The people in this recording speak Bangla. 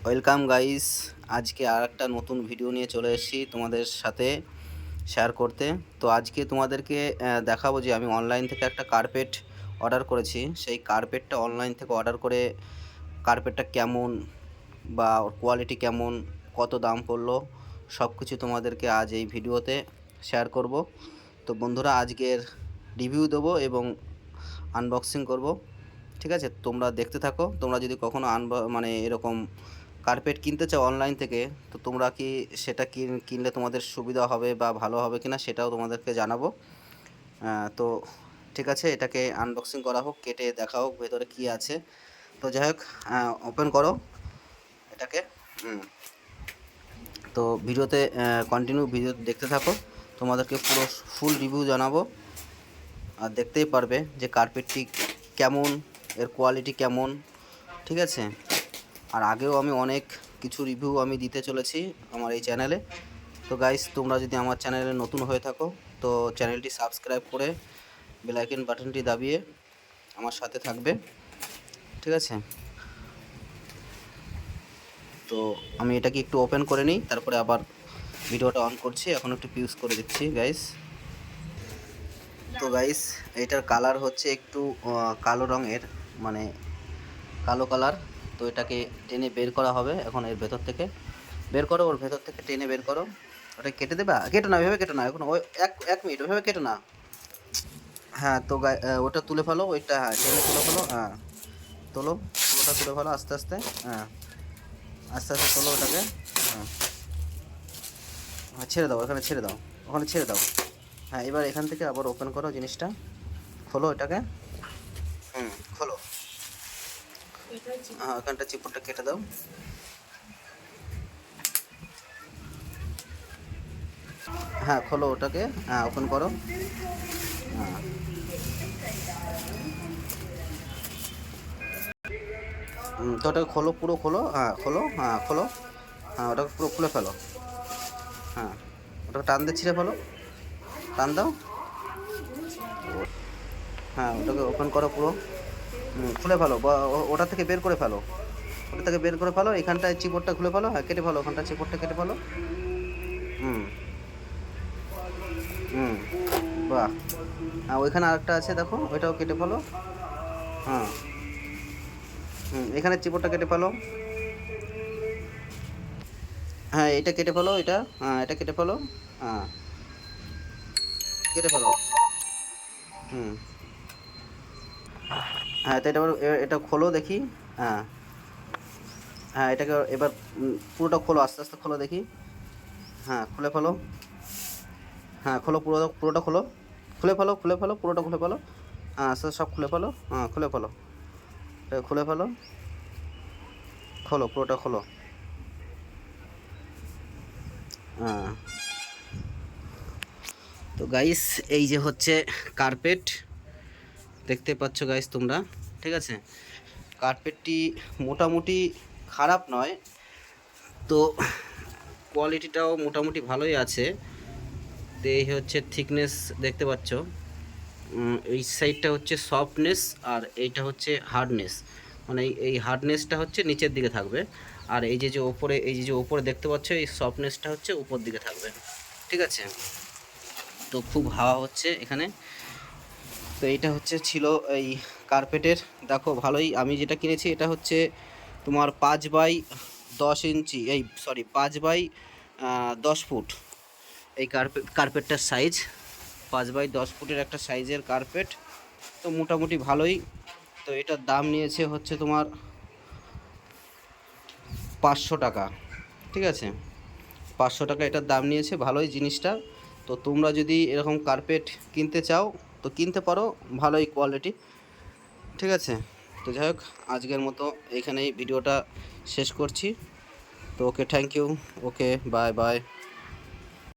Welcome guys. আজকে আর একটা নতুন ভিডিও নিয়ে চলে এসেছি তোমাদের সাথে শেয়ার করতে। তো আজকে তোমাদেরকে দেখাবো যে আমি অনলাইন থেকে একটা কার্পেট অর্ডার করেছি। সেই কার্পেটটা অনলাইন থেকে অর্ডার করে কার্পেটটা কেমন বা ওর কোয়ালিটি কেমন, কত দাম পড়লো, সব কিছু তোমাদেরকে আজ এই ভিডিওতে শেয়ার করব। তো বন্ধুরা, আজকের রিভিউ দেবো এবং আনবক্সিং করব। ঠিক আছে, তোমরা দেখতে থাকো। তোমরা যদি কখনো মানে এরকম কার্পেট কিনতে চাও অনলাইন থেকে, তো তোমরা কি সেটা কিনলে তোমাদের সুবিধা হবে বা ভালো হবে কিনা সেটাও তোমাদেরকে জানাবো। তো ঠিক আছে, এটাকে আনবক্সিং করা হোক, কেটে দেখা হোক ভেতরে কি আছে। তো যাই হোক, ওপেন করো এটাকে। তো ভিডিওতে ভিডিও দেখতে থাকো, তোমাদেরকে পুরো ফুল রিভিউ জানাবো। আর দেখতেই পারবে যে কার্পেটটি কেমন, এর কোয়ালিটি কেমন। ঠিক আছে, আর আগেও আমি অনেক কিছু রিভিউ আমি দিতে চলেছি আমার এই চ্যানেলে। তো গাইস, তোমরা যদি আমার চ্যানেলে নতুন হয়ে থাকো তো চ্যানেলটি সাবস্ক্রাইব করে বেল আইকন বাটনটি দাবিয়ে আমার সাথে থাকবে। ঠিক আছে, তো আমি এটাকে একটু ওপেন করে নিই, তারপরে আবার ভিডিওটা অন করছি। এখন একটু পিউজ করে দিচ্ছি গাইস। তো গাইস, এটার কালার হচ্ছে একটু কালো রঙের, মানে কালো কালার। তো এটাকে টেনে বের করা হবে এখন। এর ভেতর থেকে বের করো, ওর ভেতর থেকে টেনে বের করো। ওটা কেটে দেবা, কেটো না, ওইভাবে কেটো না, এখন ওই এক মিনিট ওইভাবে কেটো না। হ্যাঁ, তো ওটা তুলে ফেলো, ওইটা হ্যাঁ টেনে তুলে ফেলো। হ্যাঁ, তোলো, ওটা তুলে ফেলো আস্তে আস্তে। হ্যাঁ, আস্তে আস্তে তোলো ওটাকে। হ্যাঁ, হ্যাঁ ছেড়ে দাও, এখানে ছেড়ে দাও, ওখানে ছেড়ে দাও। হ্যাঁ, এবার এখান থেকে আবার ওপেন করো জিনিসটা, খোলো এটাকে। খোলো। হ্যাঁ, এখানটা চিপড়টা কেটে দাও। হ্যাঁ, খোলো ওটাকে। হ্যাঁ, ওপেন করো। হ্যাঁ, তো ওটাকে খোলো, পুরো খোলো। হ্যাঁ খোলো, হ্যাঁ খোলো। হ্যাঁ, ওটাকে পুরো খুলে ফেলো। হ্যাঁ, ওটাকে টান দিয়ে ছিঁড়ে ফেলো, টান দাও। হ্যাঁ, ওটাকে ওপেন করো পুরো। খুলে ফেলো, বা ওটা থেকে বের করে ফেলো, ওটা থেকে বের করে ফেলো। এখানটায় চিপড়টা খুলে ফেলো। হ্যাঁ, কেটে ফেলো, ওখানটা চিপড়টা কেটে ফেলো। হুম হুম বাহ। হ্যাঁ, ওইখানে আরেকটা আছে দেখো, ওইটাও কেটে ফেলো। হ্যাঁ, এখানে চিপড়টা কেটে ফেলো। হ্যাঁ, এটা কেটে ফেলো, এটা। হ্যাঁ, এটা কেটে ফেলো। হ্যাঁ, কেটে ফেলো। হুম হ্যাঁ, তো এটা এটা খোলো দেখি। হ্যাঁ, হ্যাঁ এটাকে এবার পুরোটা খোলো, আস্তে আস্তে খোলো দেখি। হ্যাঁ, খুলে ফেলো। হ্যাঁ খোলো, পুরোটা খোলো, খুলে ফেলো, খুলে ফেলো, পুরোটা খুলে ফেলো। হ্যাঁ, আস্তে আস্তে সব খুলে ফেলো। হ্যাঁ, খুলে ফেলো, খুলে ফেলো, খোলো, পুরোটা খোলো। হ্যাঁ, তো গাইস, এই যে হচ্ছে কার্পেট, দেখতে পাচ্ছ গাইস তোমরা। ঠিক আছে, কার্পেটটি মোটামুটি খারাপ নয়, তো কোয়ালিটিটাও মোটামুটি ভালোই আছে। তো এই হচ্ছে থিকনেস, দেখতে পাচ্ছ। এই সাইডটা হচ্ছে সফটনেস আর এইটা হচ্ছে হার্ডনেস। মানে এই হার্ডনেসটা হচ্ছে নিচের দিকে থাকবে, আর এই যে ওপরে, এই যে ওপরে দেখতে পাচ্ছ, এই সফটনেসটা হচ্ছে উপর দিকে থাকবে। ঠিক আছে, তো খুব হাওয়া হচ্ছে এখানে। তো এইটা হচ্ছে ছিল এই কার্পেটের। দেখো ভালোই, আমি যেটা কিনেছি এটা হচ্ছে তোমার 5 বাই 10 ইঞ্চি, এই সরি 5 বাই 10 ফুট এই কার্পেটটার সাইজ। 5 বাই 10 ফুটের একটা সাইজের কার্পেট, তো মোটামুটি ভালোই। তো এটার দাম নিয়েছে হচ্ছে তোমার 500 টাকা। ঠিক আছে, 500 টাকা এটার দাম নিয়েছে, ভালোই জিনিসটা। তো তোমরা যদি এরকম কার্পেট কিনতে চাও তো কিনতে পারো, ভালোই কোয়ালিটি। ঠিক আছে, তো যাই হোক, আজকের মতো এইখানেই ভিডিওটা শেষ করছি। তো okay, thank you, okay, bye by.